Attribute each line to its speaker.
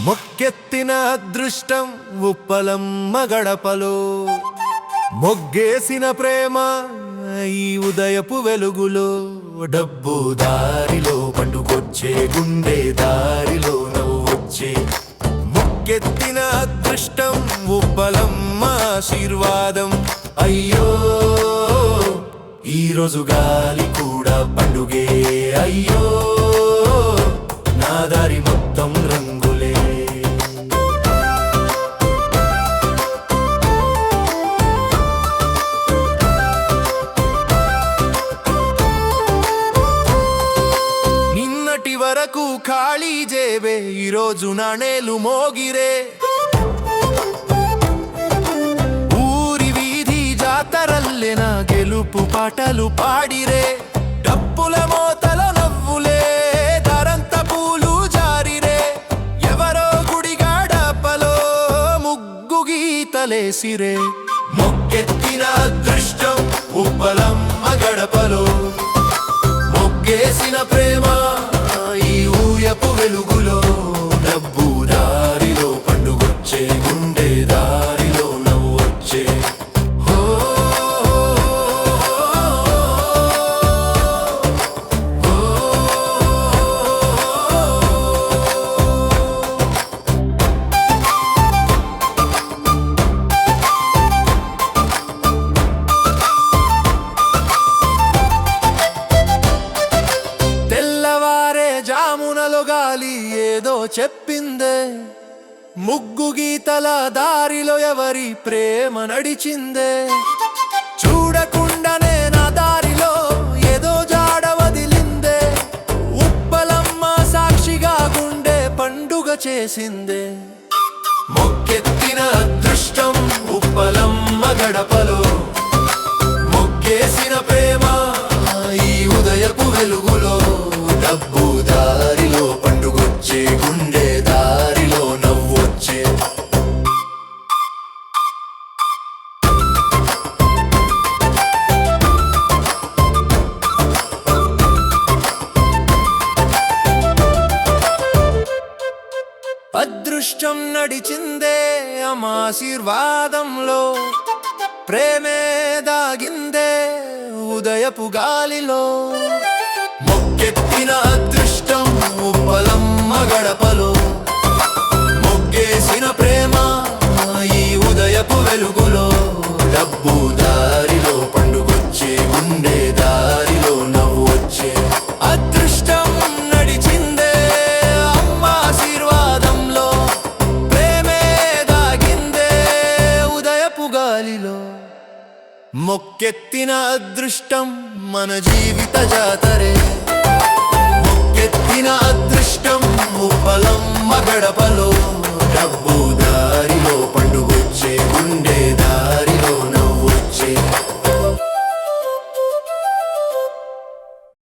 Speaker 1: మొక్కెత్తిన అదృష్టం ఉప్పలమ్మ గడపలో, మొగ్గేసిన ప్రేమ ఈ ఉదయపు వెలుగులో. డబ్బు దారిలో పండుకొచ్చే, గుండె దారిలో నవ్వొచ్చే. మొక్కెత్తిన అదృష్టం ఉప్పలమ్మ ఆశీర్వాదం. అయ్యో ఈరోజు గాలి కూడా పండుగే, అయ్యో నా దారి మొత్తం రంగులే. నిన్నటి వరకు ఖాళీ జేబే, ఈరోజు నాణేలు మోగిరే. ఊరి వీధి జాతరల్లెన గెలుపు పాటలు పాడిరే. డప్పుల మోతల నవ్వులే, దారంత పూలు జారిరే. ఎవరో గుడి గడపలో ముగ్గు గీతలేసిరే. మొక్కెత్తిన అదృష్టం ఉప్పలమ్మ గడపలో, మొగ్గేసిన ప్రేమ ఈ ఊయపు వెలుగులో. డబ్బు దారిలో పండుగొచ్చే, గుండె దారిలో నవ్వొచ్చే. జామునలో గాలి ఏదో చెప్పిందే, ముగ్గు గీతల దారిలో ఎవరి ప్రేమ నడిచిందే. చూడకుండానే నా దారిలో ఏదో జాడ వదిలిందే. ఉప్పలమ్మ సాక్షిగా గుండె పండుగ చేసిందే. మొక్కెత్తిన అదృష్టం ఉప్పలమ్మ గడపలో, మొక్కేసిన ప్రేమ ఈ ఉదయపు వెలుగులో. డబ్బు దారిలో పండుగొచ్చే, గుండె దారిలో నవ్వొచ్చే. అదృష్టం నడిచిందే ఆశీర్వాదంలో, ప్రేమే దాగిందే ఉదయపు గాలిలో. మొక్కెత్తిన అదృష్టం ఉప్పలమ్మ గడపలో, మొగ్గేసిన ప్రేమ ఈ ఉదయపు వెలుగులో. డబ్బు దారిలో పండుగొచ్చే, గుండె దారిలో నవ్వొచ్చే. అదృష్టం నడిచిందే అమ్మ ఆశీర్వాదంలో, ప్రేమే దాగిందే ఉదయపు గాలిలో. మొక్కెత్తిన అదృష్టం మన జీవిత జాతరే.